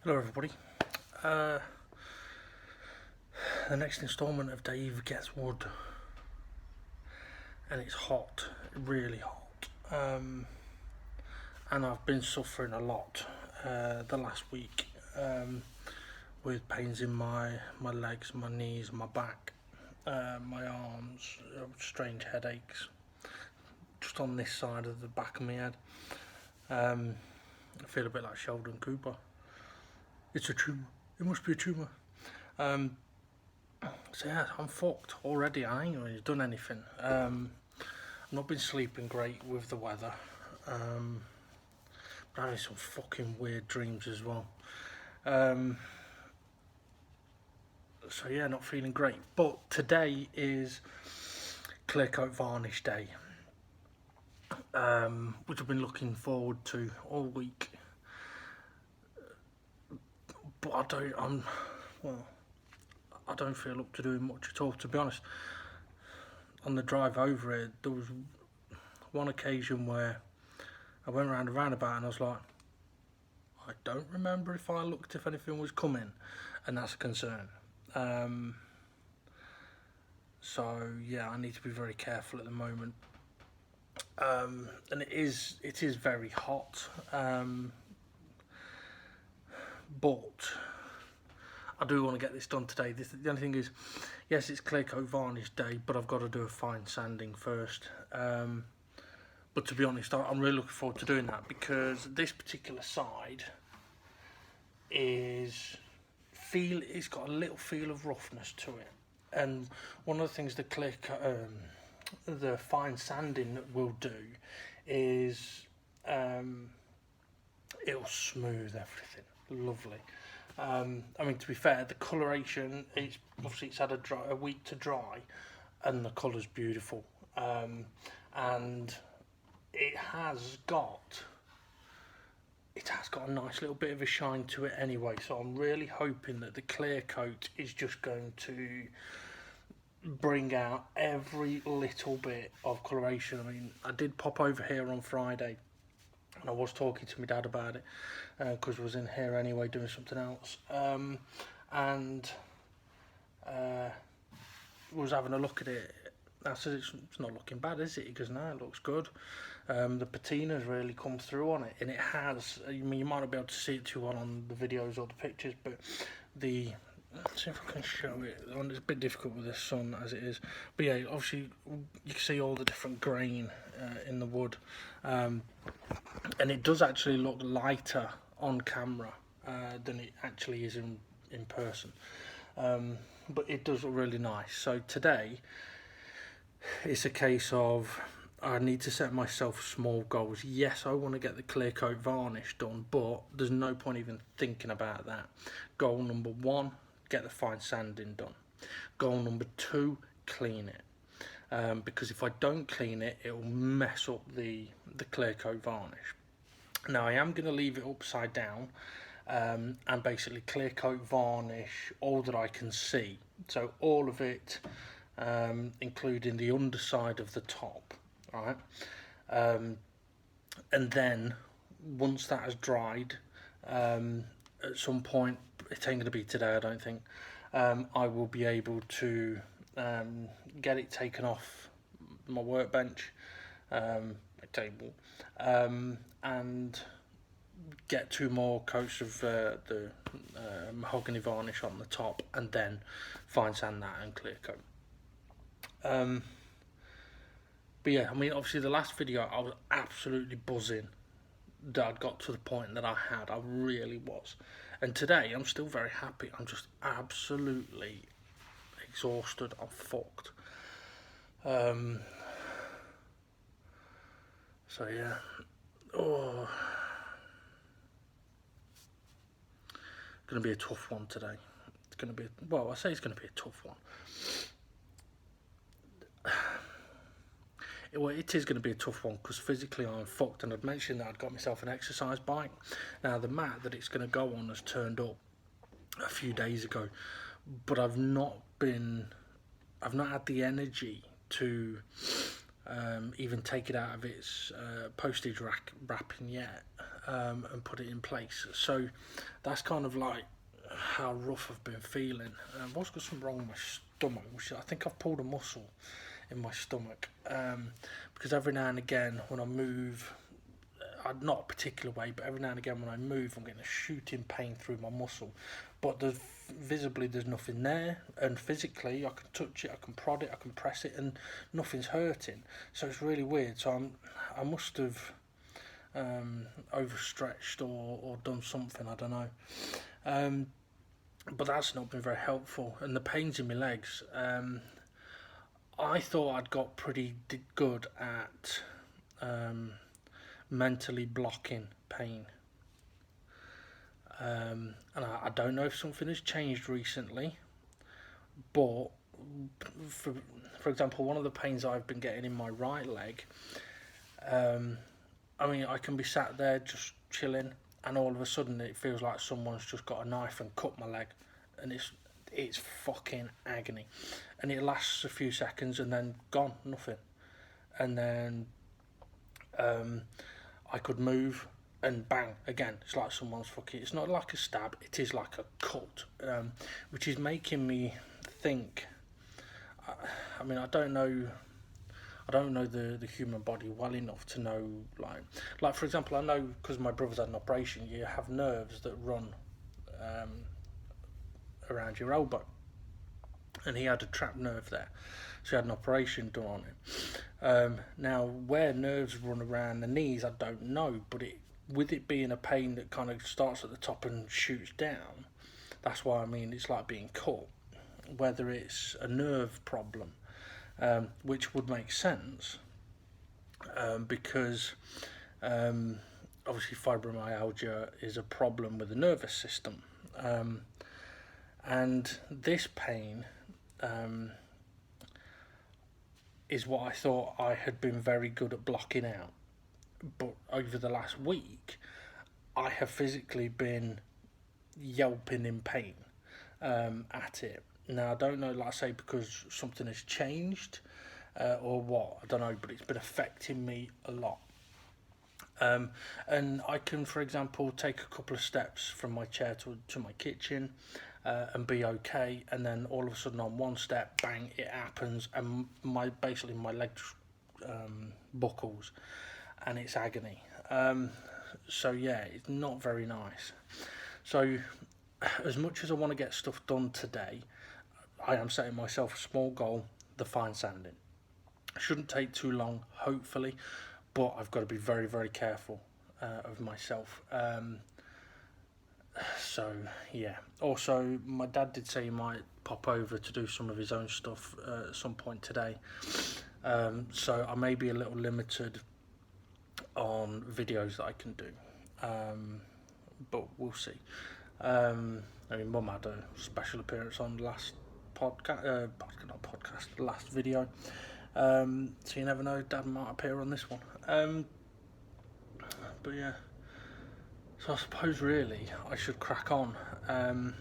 Hello everybody. The next instalment of Dave Gets Wood, and it's hot, really hot, and I've been suffering a lot the last week with pains in my legs, my knees, my back, my arms, strange headaches just on this side of the back of my head. I feel a bit like Sheldon Cooper. It's a tumour. It must be a tumour. So yeah, I'm fucked already. I ain't really done anything. I've not been sleeping great with the weather. But having some fucking weird dreams as well. So yeah, not feeling great. But today is clear coat varnish day, which I've been looking forward to all week. But I don't feel up to doing much at all, to be honest. On the drive over here, there was one occasion where I went round a roundabout and I was like, I don't remember if I looked if anything was coming, and that's a concern. So yeah, I need to be very careful at the moment. And it is very hot, but I do want to get this done today. The only thing is, yes, it's clear coat varnish day, but I've got to do a fine sanding first. But to be honest, I'm really looking forward to doing that, because this particular side it's got a little feel of roughness to it. And one of the things the fine sanding will do is it'll smooth everything. Lovely. I mean, to be fair, the coloration, it's had a week to dry, and the colour's beautiful. And it has got a nice little bit of a shine to it anyway, so I'm really hoping that the clear coat is just going to bring out every little bit of coloration. I mean, I did pop over here on Friday, and I was talking to my dad about it, because I was in here anyway doing something else, and was having a look at it. I said, it's not looking bad, is it? He goes, no, it looks good. The patina's really come through on it, and it has. I mean, you might not be able to see it too well on the videos or the pictures, but let's see if I can show it. It's a bit difficult with the sun as it is, but yeah, obviously you can see all the different grain in the wood, and it does actually look lighter on camera than it actually is in person, but it does look really nice. So today it's a case of, I need to set myself small goals. Yes, I want to get the clear coat varnish done, but there's no point even thinking about that. Goal number 1, get the fine sanding done. Goal number 2, clean it. Because if I don't clean it, it will mess up the clear coat varnish. Now, I am going to leave it upside down and basically clear coat varnish all that I can see. So all of it, including the underside of the top. Right, and then once that has dried, at some point, it ain't going to be today, I don't think, I will be able to get it taken off my workbench, my table, and get 2 more coats of the mahogany varnish on the top, and then fine sand that and clear coat. But yeah, I mean, obviously the last video I was absolutely buzzing that I'd got to the point that I really was. And today I'm still very happy. I'm just absolutely exhausted. I'm fucked. So yeah. Oh. Gonna be a tough one today. It's gonna be, well, I say it's gonna be a tough one. Well, it is going to be a tough one, because physically I'm fucked, and I'd mentioned that I'd got myself an exercise bike. Now, the mat that it's going to go on has turned up a few days ago, but I've not had the energy to even take it out of its postage wrapping yet. and put it in place. So that's kind of like how rough I've been feeling. I've also got something wrong with my stomach, which I think I've pulled a muscle in my stomach, because every now and again when I move, not a particular way, but every now and again when I move, I'm getting a shooting pain through my muscle. But visibly there's nothing there, and physically I can touch it, I can prod it, I can press it, and nothing's hurting. So it's really weird. So I must have overstretched or done something, I don't know. But that's not been very helpful. And the pains in my legs, I thought I'd got pretty good at mentally blocking pain. And I don't know if something has changed recently, but for example, one of the pains I've been getting in my right leg, I mean, I can be sat there just chilling, and all of a sudden it feels like someone's just got a knife and cut my leg, and it's fucking agony, and it lasts a few seconds and then gone, nothing, and then I could move and bang again. It's like someone's fucking. It's not like a stab. It is like a cut, which is making me think. I mean, I don't know the human body well enough to know, like for example, I know because my brother's had an operation, you have nerves that run around your elbow, and he had a trapped nerve there, so he had an operation done on him. Now, where nerves run around the knees, I don't know, but with it being a pain that kind of starts at the top and shoots down, that's why I mean it's like being cut, whether it's a nerve problem. Which would make sense, because obviously fibromyalgia is a problem with the nervous system, and this pain is what I thought I had been very good at blocking out, but over the last week I have physically been yelping in pain at it. Now, I don't know, like I say, because something has changed or what, I don't know, but it's been affecting me a lot. And I can, for example, take a couple of steps from my chair to my kitchen and be okay, and then all of a sudden on one step, bang, it happens, and basically my leg buckles, and it's agony. So yeah, it's not very nice. So as much as I want to get stuff done today, I am setting myself a small goal, the fine sanding. Shouldn't take too long, hopefully, but I've got to be very, very careful of myself. So, yeah. Also, my dad did say he might pop over to do some of his own stuff at some point today. So I may be a little limited on videos that I can do. But we'll see. I mean, Mum had a special appearance on the last last video, so you never know, Dad might appear on this one. But yeah, so I suppose really I should crack on. I've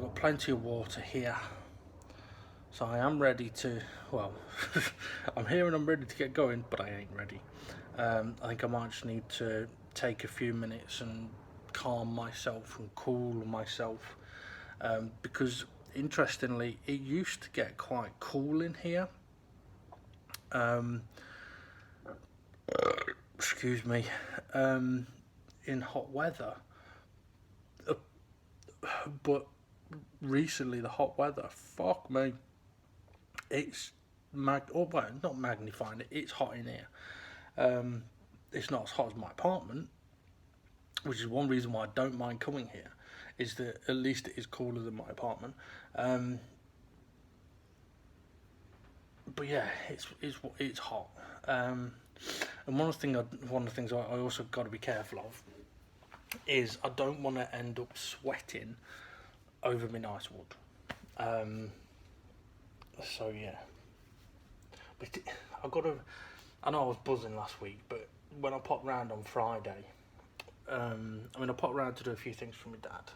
got plenty of water here, so I am ready to, well, I'm here and I'm ready to get going, but I ain't ready. I think I might just need to take a few minutes and calm myself and cool myself, because interestingly it used to get quite cool in here, excuse me, in hot weather, but recently the hot weather, fuck me, it's not magnifying it, it's hot in here. It's not as hot as my apartment, which is one reason why I don't mind coming here, is that at least it is cooler than my apartment. But yeah, it's hot. And one of the things I also got to be careful of is I don't want to end up sweating over my nice wood. So yeah, but I know I was buzzing last week, but when I popped round on Friday, I popped round to do a few things for my dad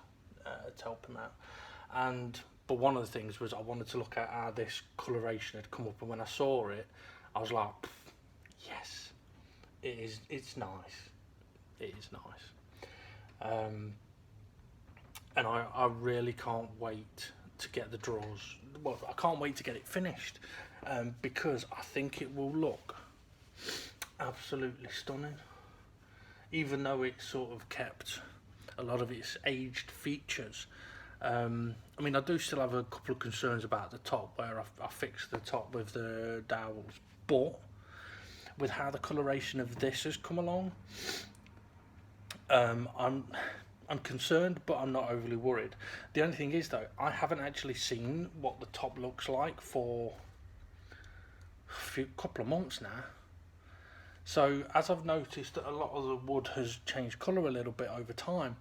to help him out, but one of the things was I wanted to look at how this coloration had come up, and when I saw it, I was like, yes, it's nice. it is nice. And I really can't wait to get the drawers. Well, I can't wait to get it finished, because I think it will look absolutely stunning. Even though it's sort of kept a lot of its aged features. I mean, I do still have a couple of concerns about the top, where I fixed the top with the dowels, but with how the coloration of this has come along, I'm concerned, but I'm not overly worried. The only thing is, though, I haven't actually seen what the top looks like for a couple of months now. So as I've noticed that a lot of the wood has changed colour a little bit over time,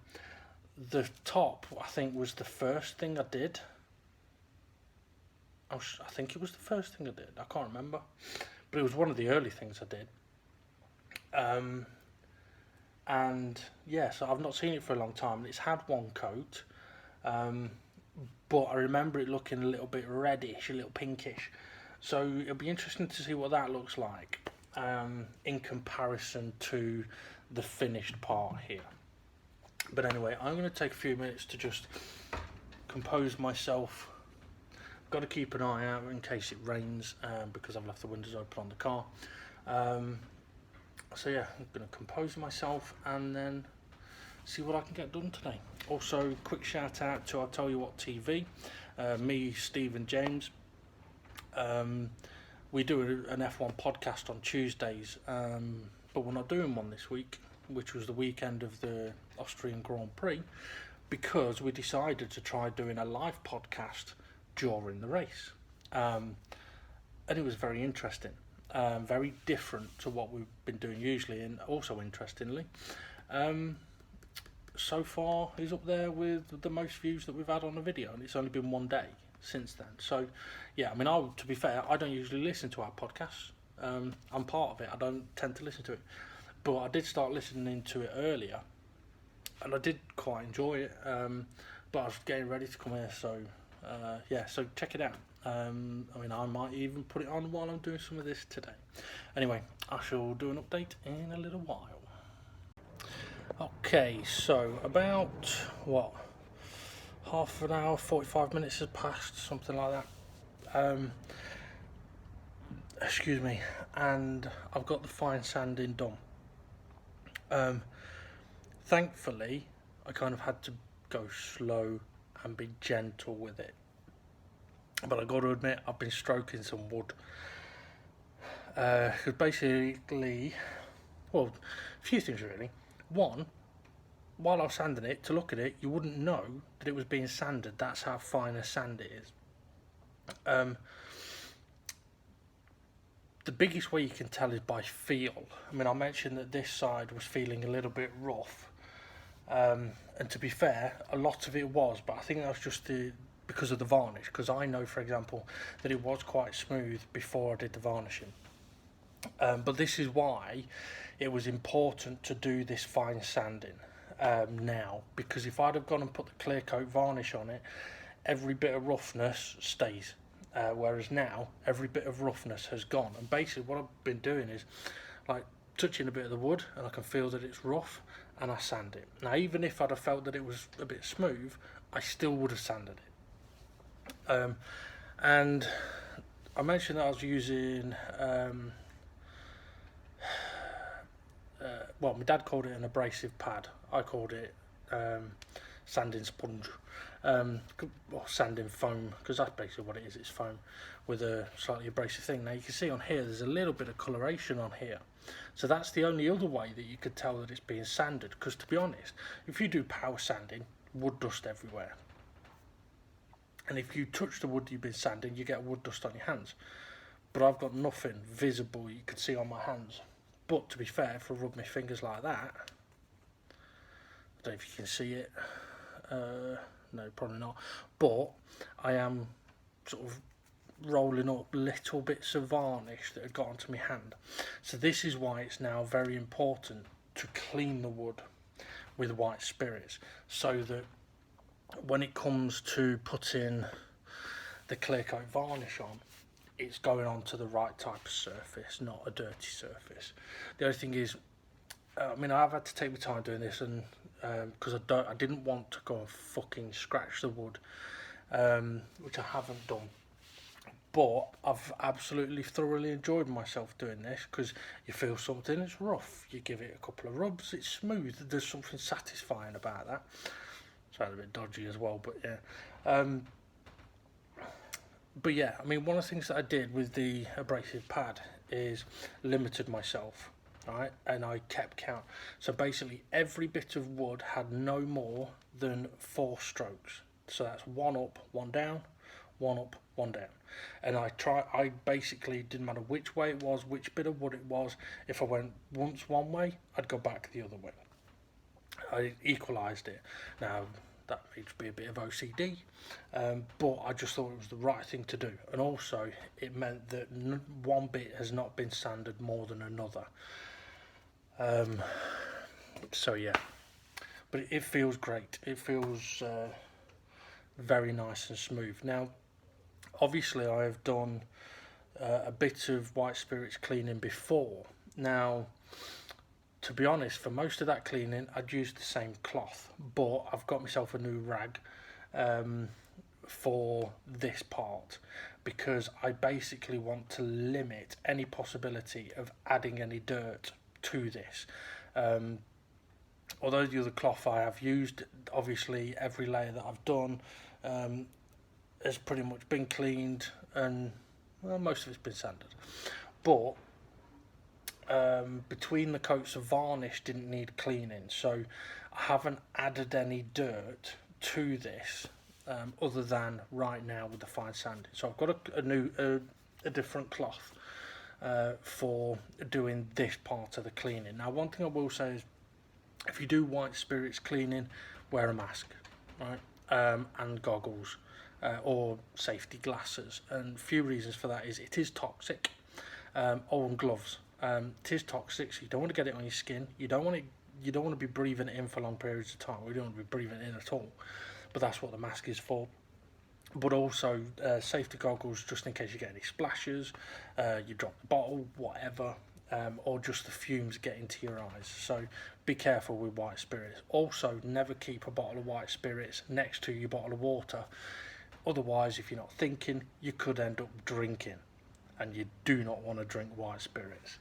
the top, I think, was the first thing I did. I think it was the first thing I did. I can't remember, but it was one of the early things I did. And yeah, so I've not seen it for a long time. It's had one coat, but I remember it looking a little bit reddish, a little pinkish. So it'll be interesting to see what that looks like in comparison to the finished part here. But anyway, I'm going to take a few minutes to just compose myself. Got to keep an eye out in case it rains, because I've left the windows open on the car. So yeah, I'm going to compose myself and then see what I can get done today. Also, quick shout out to I'll Tell You What TV, me, Steve and James. We do an F1 podcast on Tuesdays, but we're not doing one this week, which was the weekend of the Austrian Grand Prix, because we decided to try doing a live podcast during the race. And it was very interesting, very different to what we've been doing usually, and also interestingly, so far he's up there with the most views that we've had on a video, and it's only been one day since then. So yeah, I mean, to be fair, I don't usually listen to our podcasts. I'm part of it. I don't tend to listen to it, but I did start listening to it earlier, and I did quite enjoy it. But I was getting ready to come here, so yeah, so check it out. I mean, I might even put it on while I'm doing some of this today. Anyway, I shall do an update in a little while. Okay, so about what, half an hour, 45 minutes has passed, something like that. Excuse me, and I've got the fine sanding done. Thankfully, I kind of had to go slow and be gentle with it. But I got to admit, I've been stroking some wood. Because basically, well, a few things really. One, while I was sanding it, to look at it, you wouldn't know that it was being sanded. That's how fine a sand it is. The biggest way you can tell is by feel. I mean, I mentioned that this side was feeling a little bit rough. And to be fair, a lot of it was, but I think that was just because of the varnish, because I know, for example, that it was quite smooth before I did the varnishing. But this is why it was important to do this fine sanding now, because if I'd have gone and put the clear coat varnish on it, every bit of roughness stays, whereas now every bit of roughness has gone. And basically what I've been doing is like touching a bit of the wood, and I can feel that it's rough, and I sand it. Now, even if I'd have felt that it was a bit smooth, I still would have sanded it. And I mentioned that I was using well, my dad called it an abrasive pad. I called it sanding sponge, or sanding foam, because that's basically what it is. It's foam with a slightly abrasive thing. Now you can see on here there's a little bit of coloration on here, so that's the only other way that you could tell that it's being sanded, because to be honest, if you do power sanding, wood dust everywhere, and if you touch the wood you've been sanding, you get wood dust on your hands. But I've got nothing visible you could see on my hands. But to be fair, if I rub my fingers like that, I don't know if you can see it, no, probably not, but I am sort of rolling up little bits of varnish that had got onto my hand. So this is why it's now very important to clean the wood with white spirits, so that when it comes to putting the clear coat varnish on, it's going on to the right type of surface, not a dirty surface. The other thing is, I mean, I've had to take my time doing this, and because I didn't want to go and fucking scratch the wood, which I haven't done. But I've absolutely thoroughly enjoyed myself doing this because you feel something, it's rough, you give it a couple of rubs, it's smooth. There's something satisfying about that. Sounds a bit dodgy as well, but yeah. But yeah, I mean, one of the things that I did with the abrasive pad is limited myself, right? And I kept count. So basically, every bit of wood had no more than 4 strokes. So that's 1 up, 1 down, 1 up, 1 down. And I basically didn't matter which way it was, which bit of wood it was. If I went once one way, I'd go back the other way. I equalised it. Now, that may be a bit of OCD, but I just thought it was the right thing to do. And also, it meant that one bit has not been sanded more than another. So yeah, but it feels great. It feels very nice and smooth. Now, obviously, I have done a bit of white spirits cleaning before. Now, to be honest, for most of that cleaning, I'd used the same cloth, but I've got myself a new rag for this part because I basically want to limit any possibility of adding any dirt to this. Although the other cloth I have used, obviously every layer that I've done has pretty much been cleaned and well, most of it's been sanded. But between the coats of varnish didn't need cleaning, so I haven't added any dirt to this other than right now with the fine sanding. So I've got a different cloth for doing this part of the cleaning. Now, one thing I will say is if you do white spirits cleaning, wear a mask, right, and goggles or safety glasses. And a few reasons for that is it is toxic. And gloves. It is toxic, so you don't want to get it on your skin. You don't want to be breathing it in for long periods of time. We don't want to be breathing it in at all. But that's what the mask is for. But also safety goggles, just in case you get any splashes, you drop the bottle, whatever, or just the fumes get into your eyes. So be careful with white spirits. Also, never keep a bottle of white spirits next to your bottle of water. Otherwise, if you're not thinking, you could end up drinking. And you do not want to drink white spirits.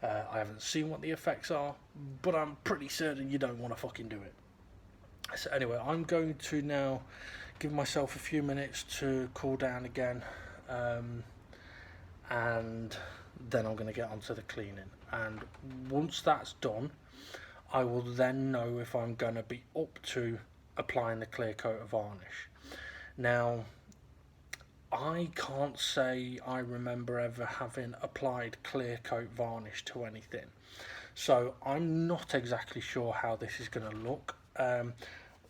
I haven't seen what the effects are, but I'm pretty certain you don't want to fucking do it. So anyway, I'm going to now give myself a few minutes to cool down again, and then I'm going to get onto the cleaning. And once that's done, I will then know if I'm going to be up to applying the clear coat of varnish. Now, I can't say I remember ever having applied clear coat varnish to anything, so I'm not exactly sure how this is going to look.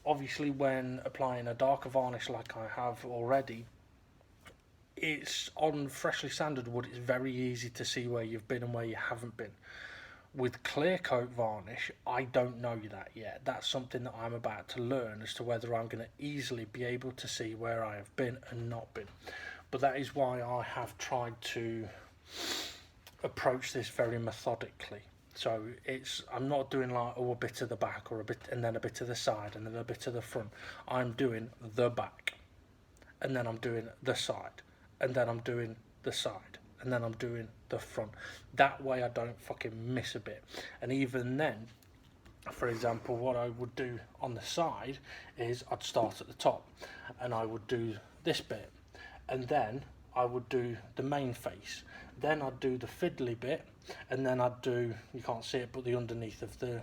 Obviously, when applying a darker varnish like I have already, it's on freshly sanded wood, it's very easy to see where you've been and where you haven't been. With clear coat varnish, I don't know that yet. That's something that I'm about to learn as to whether I'm going to easily be able to see where I have been and not been. But that is why I have tried to approach this very methodically. So I'm not doing like a bit of the back or a bit and then a bit of the side and then a bit of the front. I'm doing the back, and then I'm doing the side, and then I'm doing the side, and then I'm doing the front. That way I don't fucking miss a bit. And even then, for example, what I would do on the side is I'd start at the top and I would do this bit, and then I would do the main face, then I'd do the fiddly bit, and then I'd do, you can't see it, but the underneath of the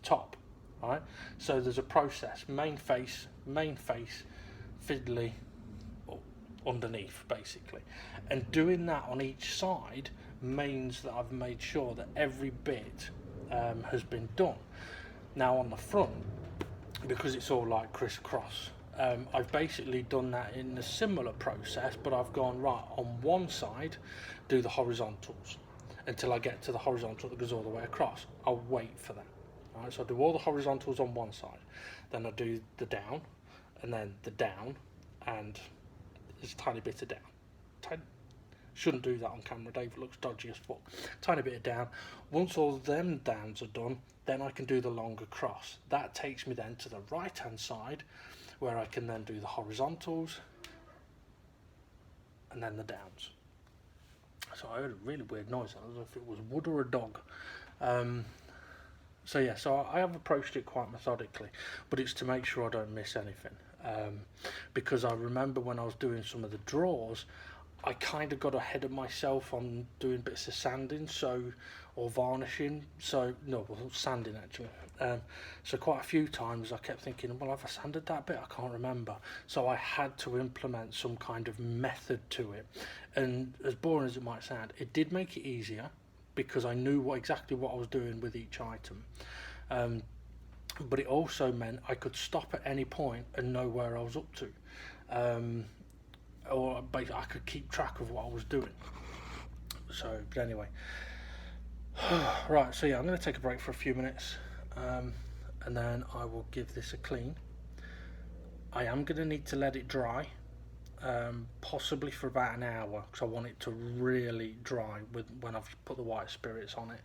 top, right? So there's a process: main face, fiddly, underneath, basically. And doing that on each side means that I've made sure that every bit has been done. Now on the front, because it's all like crisscross, I've basically done that in a similar process, but I've gone right on one side, do the horizontals until I get to the horizontal that goes all the way across. I'll wait for that. Right, so I do all the horizontals on one side, then I do the down, and then the down, and there's a tiny bit of down, Shouldn't do that on camera, David looks dodgy as fuck. Tiny bit of down. Once all them downs are done, then I can do the longer cross. That takes me then to the right hand side, where I can then do the horizontals and then the downs. So I heard a really weird noise. I don't know if it was wood or a dog. So yeah, so I have approached it quite methodically, but it's to make sure I don't miss anything. Because I remember when I was doing some of the draws, I kind of got ahead of myself on doing bits of sanding, or varnishing. So no, well, sanding actually. So quite a few times I kept thinking, well, have I sanded that bit? I can't remember. So I had to implement some kind of method to it. And as boring as it might sound, it did make it easier because I knew exactly what I was doing with each item. But it also meant I could stop at any point and know where I was up to. Or basically I could keep track of what I was doing. So, but anyway. Right, so yeah, I'm going to take a break for a few minutes, and then I will give this a clean. I am going to need to let it dry, possibly for about an hour, because I want it to really dry when I've put the white spirits on it.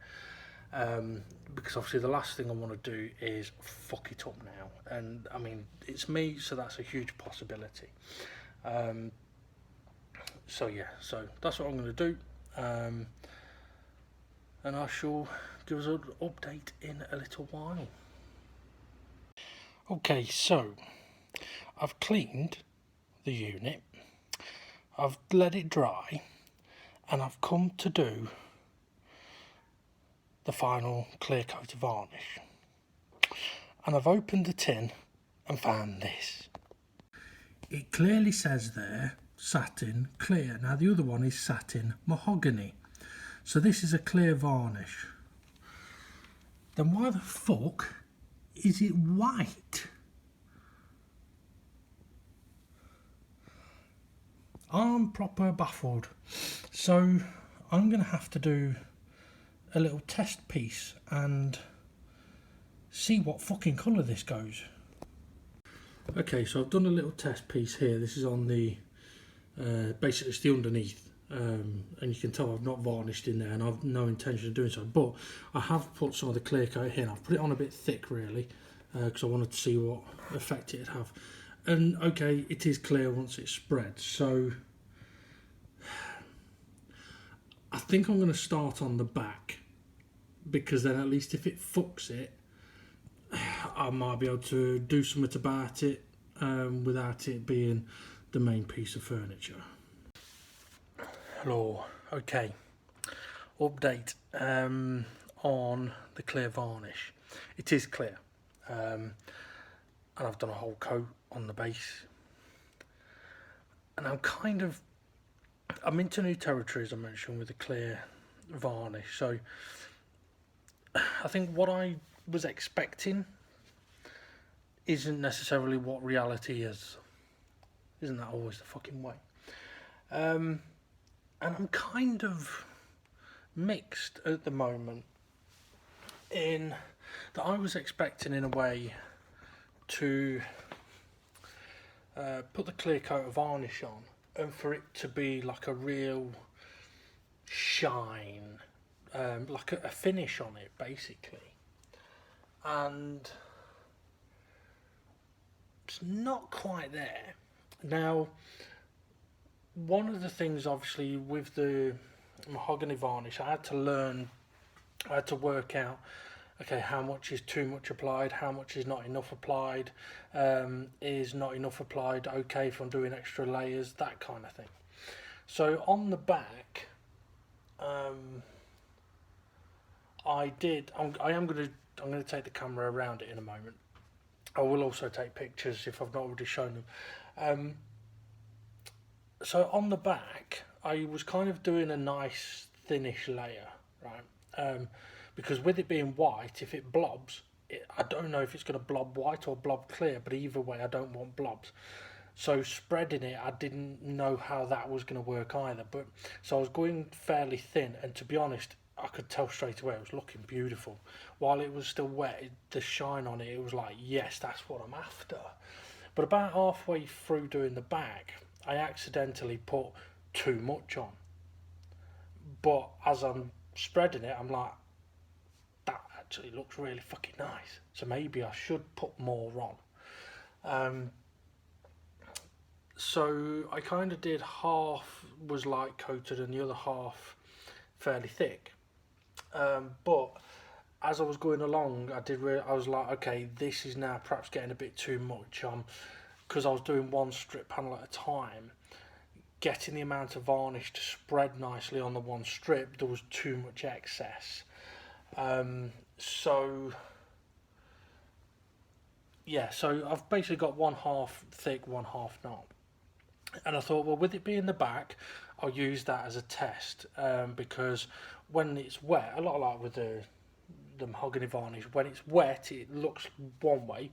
Because obviously the last thing I want to do is fuck it up now, and I mean it's me, so that's a huge possibility. So yeah, so that's what I'm going to do, and I shall give us an update in a little while. Okay, so I've cleaned the unit, I've let it dry, and I've come to do the final clear coat of varnish. And I've opened the tin and found this. It clearly says there, satin clear. Now the other one is satin mahogany. So this is a clear varnish. Then why the fuck is it white? I'm proper baffled. So I'm going to have to do a little test piece and see what fucking colour this goes. Okay, so I've done a little test piece here. This is on the, basically it's the underneath. And you can tell I've not varnished in there, and I've no intention of doing so, but I have put some of the clear coat in. I've put it on a bit thick really, because I wanted to see what effect it'd have. And okay, it is clear once it's spread, so I think I'm going to start on the back, because then at least if it fucks it, I might be able to do something about it without it being the main piece of furniture. Hello, okay, update on the clear varnish. It is clear, and I've done a whole coat on the base, and I'm into new territory, as I mentioned, with the clear varnish. So I think what I was expecting isn't necessarily what reality is. Isn't that always the fucking way? And I'm kind of mixed at the moment, in that I was expecting in a way to put the clear coat of varnish on and for it to be like a real shine, like a finish on it basically, and it's not quite there. Now, one of the things obviously with the mahogany varnish, I had to work out, okay, how much is too much applied, how much is not enough applied, is not enough applied okay if I'm doing extra layers, that kind of thing. So on the back, I'm going to take the camera around it in a moment. I will also take pictures if I've not already shown them. So on the back, I was kind of doing a nice thinnish layer, right? Because with it being white, if it blobs, I don't know if it's going to blob white or blob clear, but either way, I don't want blobs. So spreading it, I didn't know how that was going to work either. But so I was going fairly thin, and to be honest, I could tell straight away it was looking beautiful. While it was still wet, the shine on it, it was like, yes, that's what I'm after. But about halfway through doing the back, I accidentally put too much on. but as I'm spreading it, I'm like, that actually looks really fucking nice. So maybe I should put more on. So I kind of did half was light coated and the other half fairly thick. But as I was going along, I was like, okay, this is now perhaps getting a bit too much. Because I was doing one strip panel at a time, getting the amount of varnish to spread nicely on the one strip, there was too much excess. So yeah, so I've basically got one half thick, one half not. And I thought, well, with it being the back, I'll use that as a test, because when it's wet, a lot like with the mahogany varnish, when it's wet, it looks one way.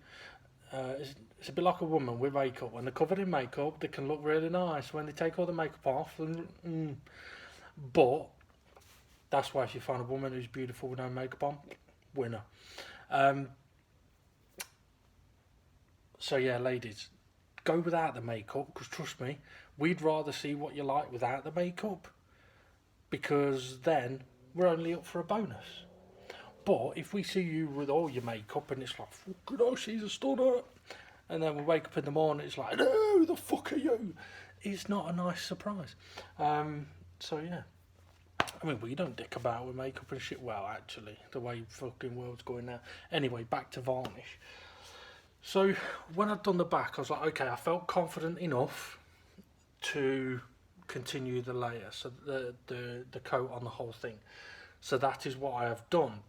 It's a bit like a woman with makeup. When they're covered in makeup, they can look really nice. When they take all the makeup off, but that's why if you find a woman who's beautiful with no makeup on, winner. So yeah, ladies, go without the makeup, because trust me, we'd rather see what you like without the makeup, because then we're only up for a bonus. But if we see you with all your makeup and it's like, fucking hell, she's a stunner, and then we wake up in the morning, it's like, no, who the fuck are you? It's not a nice surprise. So yeah, I mean, we don't dick about with makeup and shit. Well, actually, the way fucking world's going now. Anyway, back to varnish. So when I'd done the back, I was like, okay, I felt confident enough to continue the layer, so the coat on the whole thing. So that is what I have done.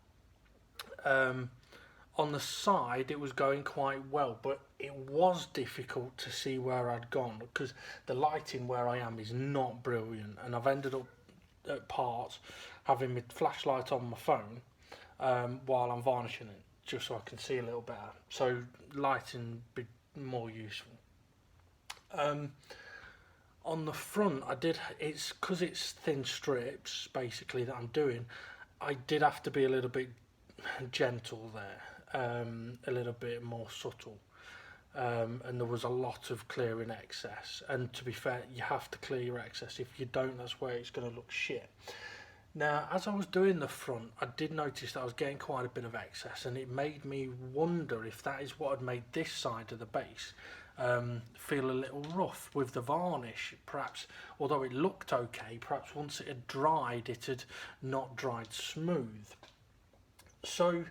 On the side, it was going quite well, but it was difficult to see where I'd gone because the lighting where I am is not brilliant, and I've ended up at parts having my flashlight on my phone while I'm varnishing it, just so I can see a little better. So lighting be more useful. On the front, it's because it's thin strips basically that I'm doing. I did have to be a little bit gentle there, a little bit more subtle, and there was a lot of clearing excess. And to be fair, you have to clear your excess. If you don't, that's where it's going to look shit. Now, as I was doing the front, I did notice that I was getting quite a bit of excess, and it made me wonder if that is what had made this side of the base feel a little rough with the varnish. Perhaps, although it looked okay, perhaps once it had dried, it had not dried smooth. So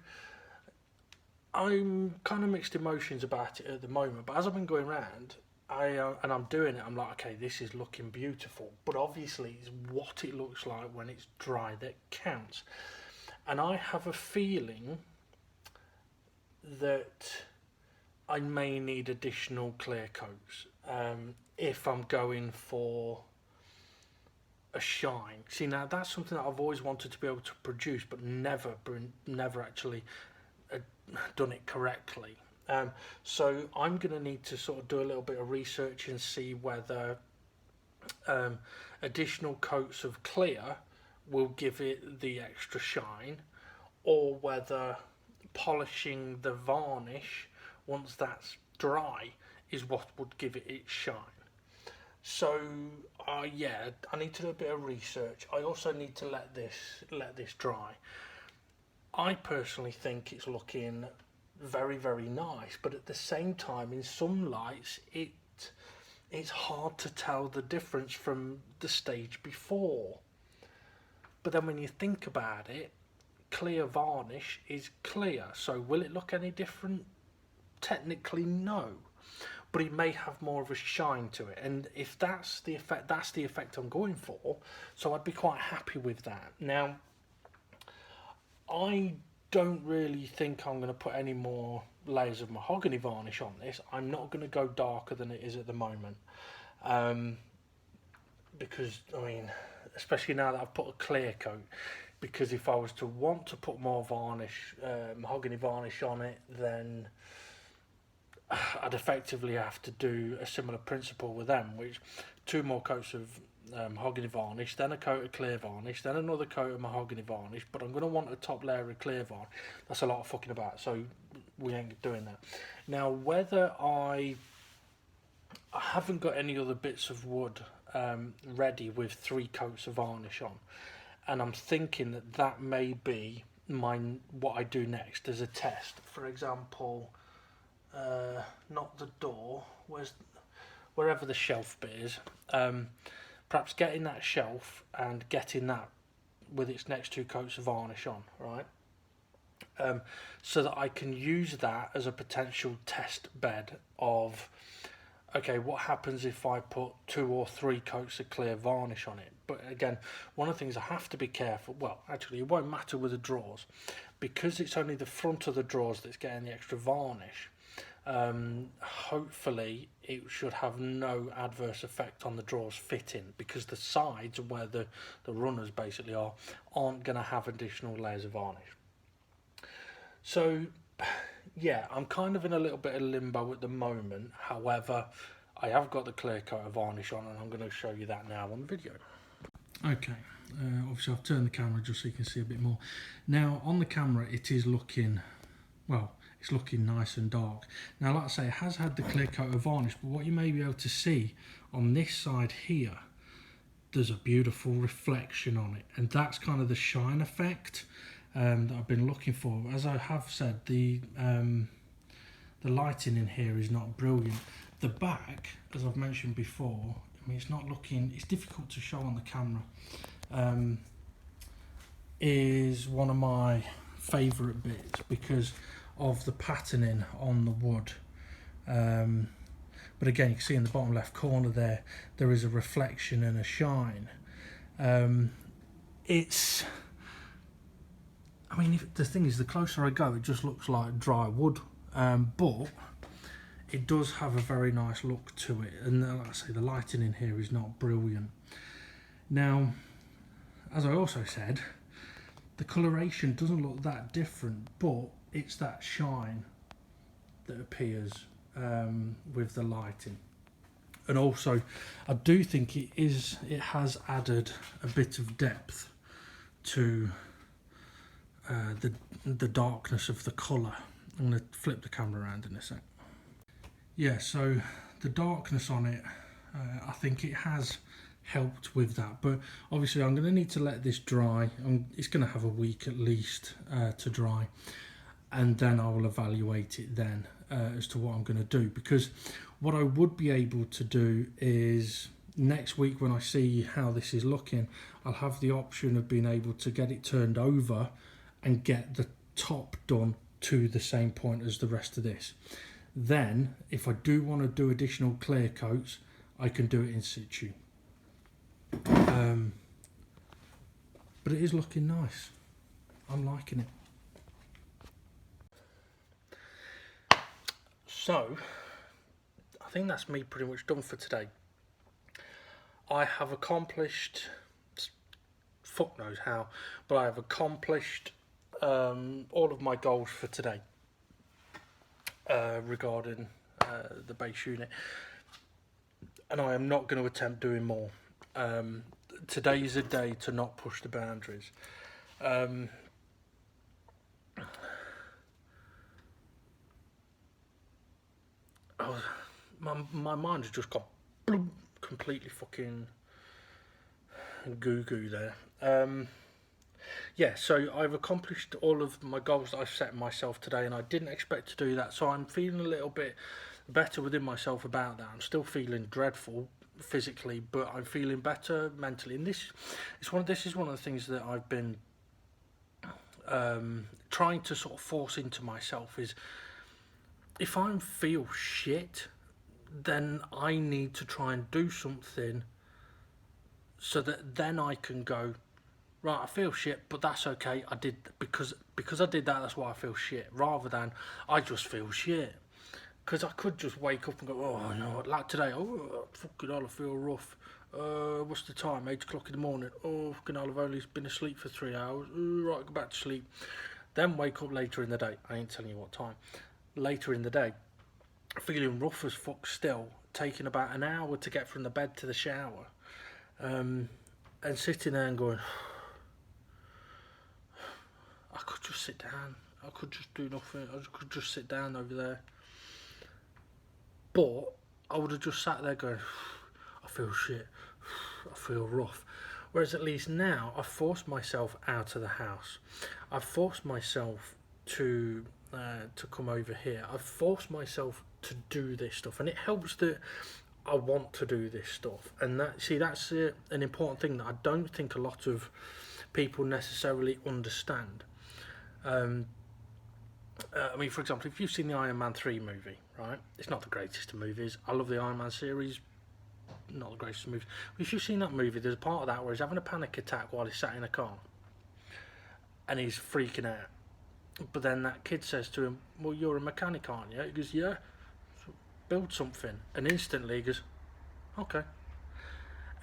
I'm kind of mixed emotions about it at the moment, but as I've been going around, and I'm doing it, I'm like, okay, this is looking beautiful, but obviously it's what it looks like when it's dry that counts. And I have a feeling that I may need additional clear coats if I'm going for a shine. See, now that's something that I've always wanted to be able to produce, but never actually done it correctly. So I'm going to need to sort of do a little bit of research and see whether additional coats of clear will give it the extra shine, or whether polishing the varnish once that's dry is what would give it its shine. So yeah, I need to do a bit of research. I also need to let this dry. I personally think it's looking very, very nice, but at the same time, in some lights, it's hard to tell the difference from the stage before. But then when you think about it, clear varnish is clear, so will it look any different? Technically, no, but it may have more of a shine to it, and if that's the effect I'm going for, so I'd be quite happy with that. Now, I don't really think I'm going to put any more layers of mahogany varnish on this. I'm not going to go darker than it is at the moment, because, I mean, especially now that I've put a clear coat, because if I was to want to put more varnish, mahogany varnish on it, then I'd effectively have to do a similar principle with them, which 2 more coats of mahogany varnish, then a coat of clear varnish, then another coat of mahogany varnish, but I'm going to want a top layer of clear varnish. That's a lot of fucking about, so we ain't doing that. Now, whether I haven't got any other bits of wood ready with 3 coats of varnish on, and I'm thinking that that may be what I do next as a test. For example, not the door, wherever the shelf bit is, perhaps getting that shelf and getting that with its next 2 coats of varnish on, right? So that I can use that as a potential test bed of, okay, what happens if I put 2 or 3 coats of clear varnish on it? But again, one of the things I have to be careful, well, actually, it won't matter with the drawers, because it's only the front of the drawers that's getting the extra varnish. Hopefully it should have no adverse effect on the drawers fitting, because the sides where the runners basically aren't going to have additional layers of varnish. So yeah, I'm kind of in a little bit of limbo at the moment. However, I have got the clear coat of varnish on, and I'm going to show you that now on the video. Okay, obviously I've turned the camera just so you can see a bit more. Now on the camera it is looking, well, it's looking nice and dark. Now, like I say, it has had the clear coat of varnish, but what you may be able to see on this side here, there's a beautiful reflection on it, and that's kind of the shine effect that I've been looking for. As I have said, the lighting in here is not brilliant. The back, as I've mentioned before, I mean, it's not looking, it's difficult to show on the camera, is one of my favourite bits because of the patterning on the wood. But again, you can see in the bottom left corner there is a reflection and a shine. It's, I mean, the thing is, the closer I go, it just looks like dry wood, but it does have a very nice look to it, and like I say, the lighting in here is not brilliant. Now, as I also said, the coloration doesn't look that different, but it's that shine that appears with the lighting. And also, I do think it has added a bit of depth to the darkness of the colour. I'm going to flip the camera around in a sec. Yeah, so the darkness on it, I think it has helped with that, but obviously I'm going to need to let this dry. It's going to have a week at least to dry, and then I will evaluate it then as to what I'm going to do, because what I would be able to do is next week, when I see how this is looking, I'll have the option of being able to get it turned over and get the top done to the same point as the rest of this. Then if I do want to do additional clear coats, I can do it in situ. But it is looking nice. I'm liking it. So I think that's me pretty much done for today. I have accomplished, fuck knows how, but I have accomplished all of my goals for today regarding the base unit, and I am not going to attempt doing more. Today is a day to not push the boundaries. My mind has just gone bloom, completely fucking goo there. Yeah, so I've accomplished all of my goals that I've set myself today, and I didn't expect to do that, so I'm feeling a little bit better within myself about that. I'm still feeling dreadful physically, but I'm feeling better mentally, and this is one of the things that I've been trying to sort of force into myself, is if I feel shit, then I need to try and do something so that then I can go, right, I feel shit, but that's okay. I did, because I did that, that's why I feel shit, rather than I just feel shit. Because I could just wake up and go, oh no, like today, oh fucking hell, I feel rough. What's the time? 8 o'clock in the morning. Oh fucking hell, I've only been asleep for 3 hours. Right, go back to sleep. Then wake up later in the day. I ain't telling you what time. Later in the day, feeling rough as fuck still, taking about an hour to get from the bed to the shower, and sitting there and going, I could just sit down, I could just do nothing, I could just sit down over there. But I would have just sat there going, I feel shit, I feel rough. Whereas at least now, I've forced myself out of the house. I've forced myself to come over here. I've forced myself to do this stuff, and it helps that I want to do this stuff. And that's an important thing that I don't think a lot of people necessarily understand. I mean, for example, if you've seen the Iron Man 3 movie, right? It's not the greatest of movies. I love the Iron Man series. Not the greatest of movies. But if you've seen that movie, there's a part of that where he's having a panic attack while he's sat in a car. And he's freaking out. But then that kid says to him, well, you're a mechanic, aren't you? He goes, yeah. So build something. And instantly he goes, okay.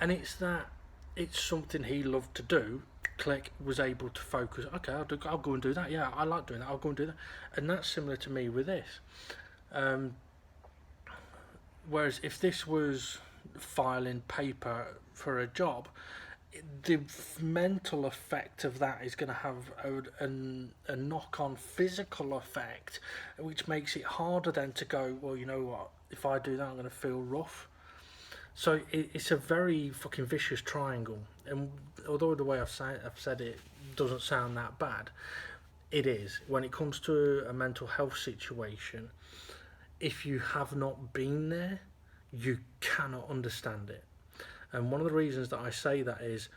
And it's something he loved to do. Click, was able to focus. Okay, I'll go and do that. Yeah, I like doing that. I'll go and do that. And that's similar to me with this. Whereas if this was filing paper for a job, the mental effect of that is going to have a knock-on physical effect, which makes it harder then to go, well, you know what, if I do that, I'm going to feel rough. So it's a very fucking vicious triangle, and although the way I've said it doesn't sound that bad, it is. When it comes to a mental health situation, if you have not been there, you cannot understand it. And one of the reasons that I say that is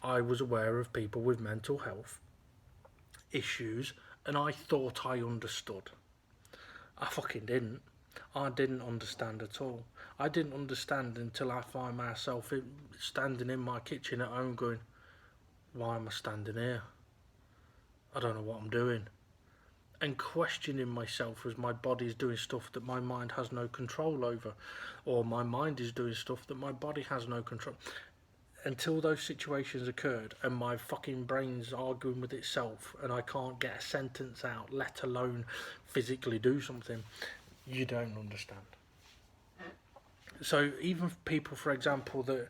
I was aware of people with mental health issues, and I thought I understood. I fucking didn't. I didn't understand at all. I didn't understand until I find myself standing in my kitchen at home going, why am I standing here? I don't know what I'm doing. And questioning myself as my body's doing stuff that my mind has no control over, or my mind is doing stuff that my body has no control. Until those situations occurred and my fucking brain's arguing with itself and I can't get a sentence out, let alone physically do something, you don't understand. So even people, for example, that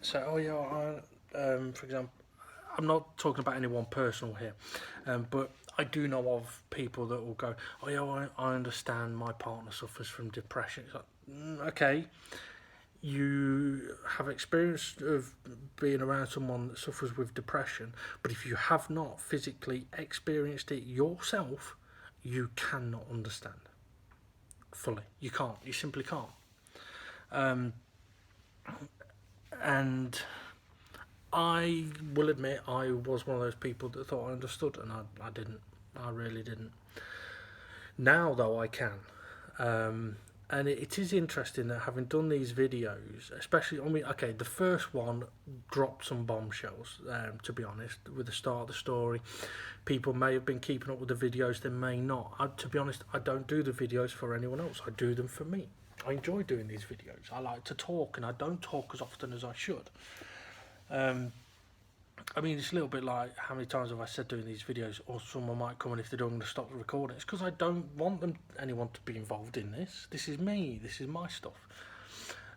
say, oh yeah, for example, I'm not talking about anyone personal here, but I do know of people that will go, oh yeah, I understand my partner suffers from depression. It's like, okay, you have experience of being around someone that suffers with depression, but if you have not physically experienced it yourself, you cannot understand fully. You can't. You simply can't. And I will admit I was one of those people that thought I understood, and I didn't. I really didn't. Now though I can. And it is interesting that having done these videos, especially, I mean, okay, the first one dropped some bombshells, to be honest, with the start of the story. People may have been keeping up with the videos, they may not. To be honest, I don't do the videos for anyone else, I do them for me. I enjoy doing these videos. I like to talk, and I don't talk as often as I should. I mean, it's a little bit like, how many times have I said doing these videos, or someone might come and if they don't want to stop the recording, it's because I don't want anyone to be involved in this. This is me, this is my stuff.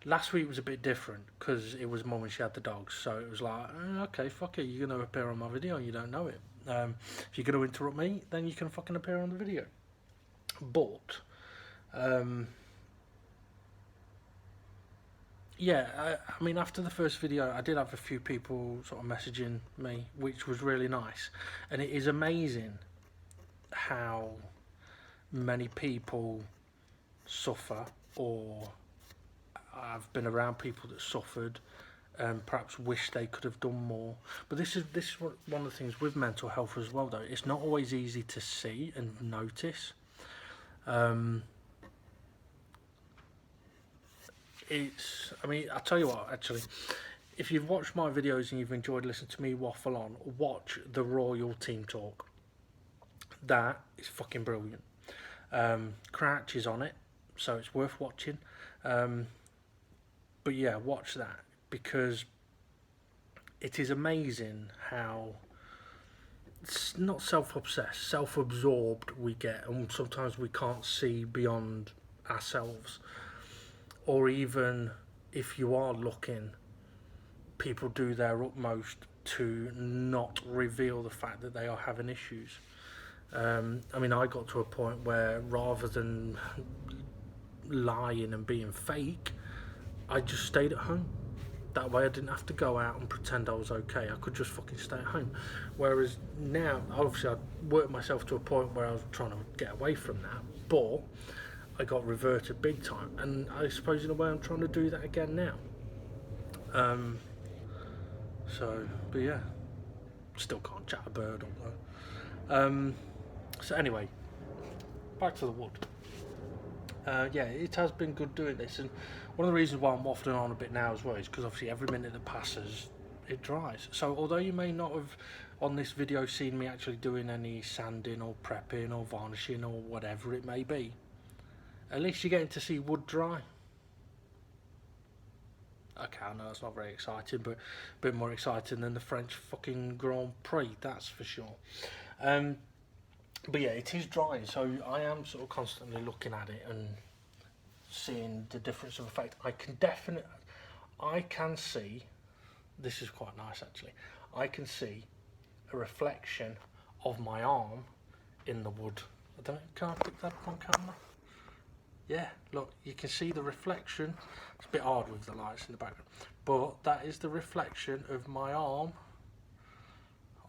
Last week was a bit different, because it was Mum and she had the dogs, so it was like, okay, fuck it, you're going to appear on my video and you don't know it. If you're going to interrupt me, then you can fucking appear on the video. But, yeah, I mean, after the first video, I did have a few people sort of messaging me, which was really nice. And it is amazing how many people suffer, or I've been around people that suffered and perhaps wish they could have done more. But this is one of the things with mental health as well, though. It's not always easy to see and notice. I mean, I'll tell you what, actually, if you've watched my videos and you've enjoyed listening to me waffle on, watch the Royal Team Talk. That is fucking brilliant. Crouch is on it, so it's worth watching. But yeah, watch that, because it is amazing how it's not self-obsessed, self-absorbed we get, and sometimes we can't see beyond ourselves. Or even if you are looking, people do their utmost to not reveal the fact that they are having issues. I mean, I got to a point where rather than lying and being fake, I just stayed at home. That way I didn't have to go out and pretend I was okay. I could just fucking stay at home. Whereas now, obviously, I worked myself to a point where I was trying to get away from that, but I got reverted big time. And I suppose in a way I'm trying to do that again now. But yeah, still can't chat a bird up though. So anyway, back to the wood. Yeah, it has been good doing this, and one of the reasons why I'm waffling on a bit now as well is because obviously every minute that passes, it dries. So although you may not have on this video seen me actually doing any sanding or prepping or varnishing or whatever it may be, at least you're getting to see wood dry. Okay, I know that's not very exciting, but a bit more exciting than the French fucking Grand Prix, that's for sure. But yeah, it is drying, so I am sort of constantly looking at it and seeing the difference of effect. I can see, this is quite nice actually, I can see a reflection of my arm in the wood. I don't know, can I pick that up on camera? Yeah, look, you can see the reflection. It's a bit hard with the lights in the background, but that is the reflection of my arm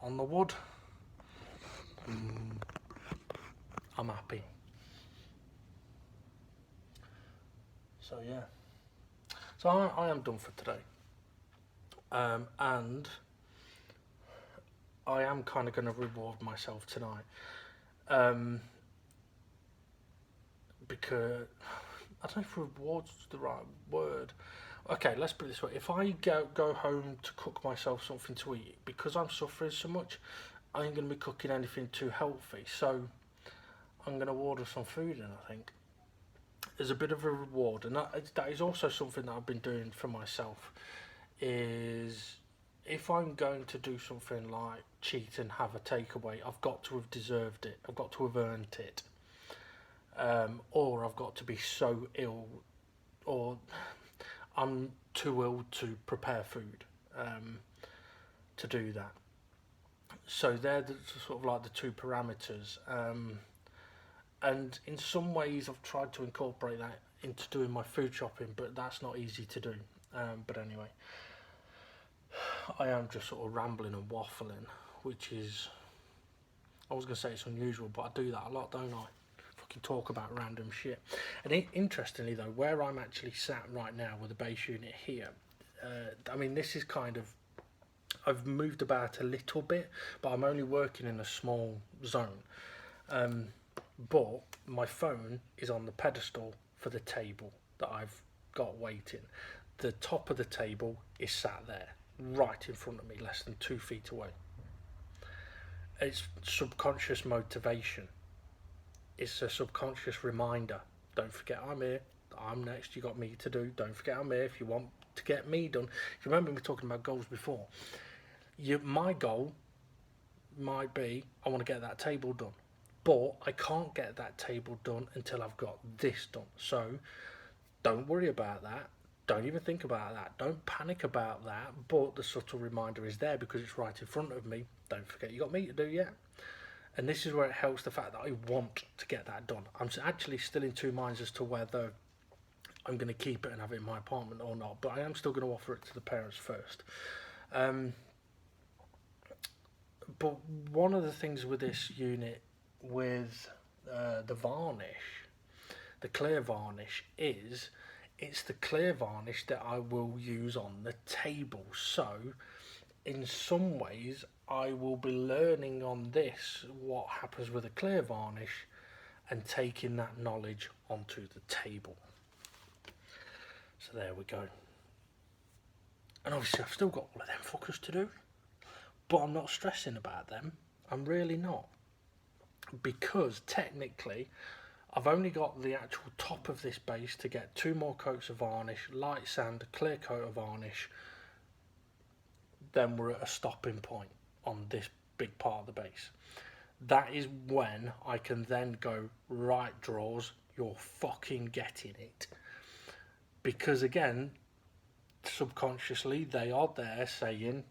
on the wood. I'm happy. So yeah, so I am done for today, and I am kind of going to reward myself tonight, because I don't know if reward's the right word. Okay, let's put it this way: if I go home to cook myself something to eat, because I'm suffering so much, I ain't going to be cooking anything too healthy. So I'm going to order some food in, I think, as a bit of a reward. And that is also something that I've been doing for myself, is if I'm going to do something like cheat and have a takeaway, I've got to have deserved it. I've got to have earned it. Or I've got to be so ill, or I'm too ill to prepare food to do that. So they're sort of like the two parameters. And in some ways I've tried to incorporate that into doing my food shopping, but that's not easy to do. But anyway, I am just sort of rambling and waffling, which is, I was going to say it's unusual, but I do that a lot, don't I? Fucking talk about random shit. And interestingly though, where I'm actually sat right now with the base unit here, I mean, this is kind of, I've moved about a little bit, but I'm only working in a small zone. But my phone is on the pedestal for the table that I've got waiting. The top of the table is sat there, right in front of me, less than 2 feet away. It's subconscious motivation. It's a subconscious reminder. Don't forget I'm here. I'm next. You got me to do. Don't forget I'm here if you want to get me done. If you remember me talking about goals before, my goal might be I want to get that table done. But I can't get that table done until I've got this done. So don't worry about that. Don't even think about that. Don't panic about that. But the subtle reminder is there because it's right in front of me. Don't forget you got me to do yet. And this is where it helps the fact that I want to get that done. I'm actually still in two minds as to whether I'm going to keep it and have it in my apartment or not. But I am still going to offer it to the parents first. But one of the things with this unit, with the varnish, the clear varnish, is it's the clear varnish that I will use on the table. So in some ways I will be learning on this what happens with a clear varnish and taking that knowledge onto the table. So there we go. And obviously I've still got all of them fuckers to do, but I'm not stressing about them. I'm really not. Because technically I've only got the actual top of this base to get 2 more coats of varnish, light sand, clear coat of varnish, then we're at a stopping point on this big part of the base. That is when I can then go, right drawers, you're fucking getting it. Because again, subconsciously they are there saying,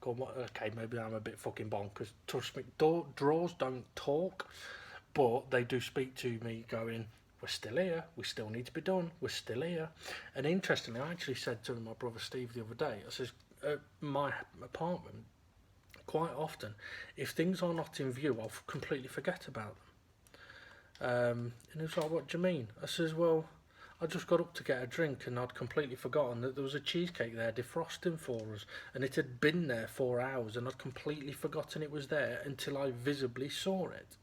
okay, maybe I'm a bit fucking bonkers. Trust me, drawers don't talk, but they do speak to me going, we're still here, we still need to be done, we're still here. And interestingly, I actually said to my brother Steve the other day, I says, at my apartment, quite often, if things are not in view, I'll completely forget about them. And he was like, what do you mean? I says, well, I just got up to get a drink and I'd completely forgotten that there was a cheesecake there defrosting for us, and it had been there 4 hours, and I'd completely forgotten it was there until I visibly saw it.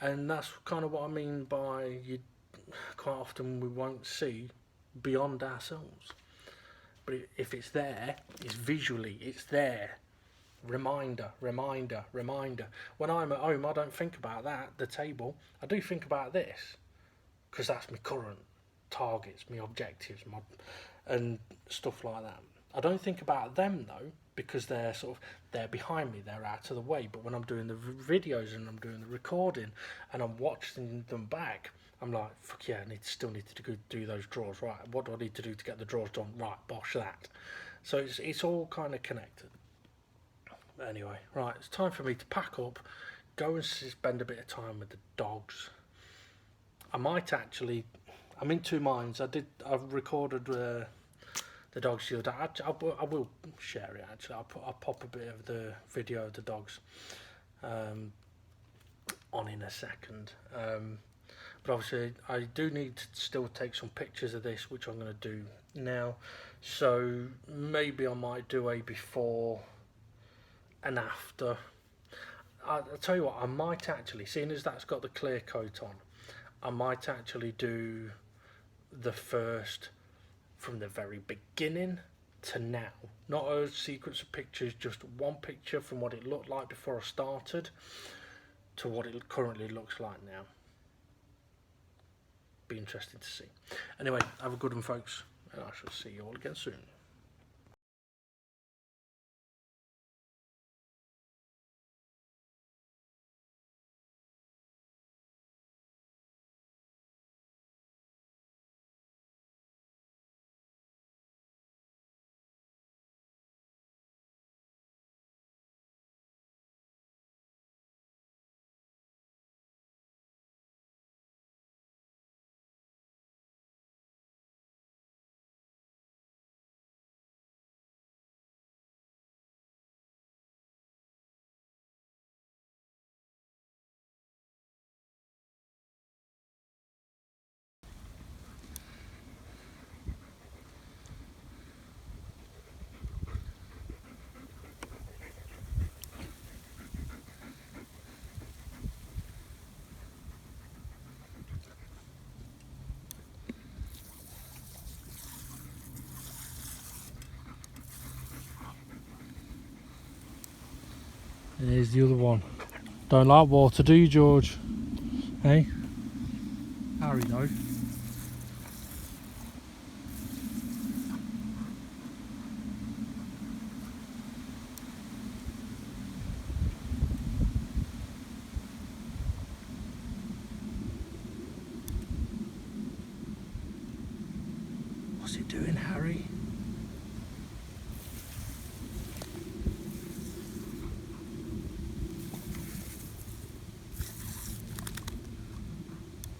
And that's kind of what I mean by quite often we won't see beyond ourselves. But if it's there, it's visually, it's there. Reminder, reminder, reminder. When I'm at home, I don't think about that, the table. I do think about this, because that's my current targets, my objectives, and stuff like that. I don't think about them though, because they're behind me, they're out of the way. But when I'm doing the videos and I'm doing the recording and I'm watching them back, I'm like, fuck yeah, still need to go do those drawers. Right, what do I need to do to get the drawers done? Right, bosh that. So it's all kind of connected. But anyway, right, it's time for me to pack up, go and spend a bit of time with the dogs. I might actually, I'm in two minds. I've recorded the dogs the other day. I will share it actually. I'll pop a bit of the video of the dogs on in a second. But obviously I do need to still take some pictures of this, which I'm going to do now. So maybe I might do a before and after. I'll tell you what, I might actually, seeing as that's got the clear coat on, I might actually do the first from the very beginning to now. Not a sequence of pictures, just one picture from what it looked like before I started to what it currently looks like now. Be interesting to see. Anyway, have a good one, folks, and I shall see you all again soon. And here's the other one. Don't like water, do you, George? Hey? Harry, though. What's he doing, Harry?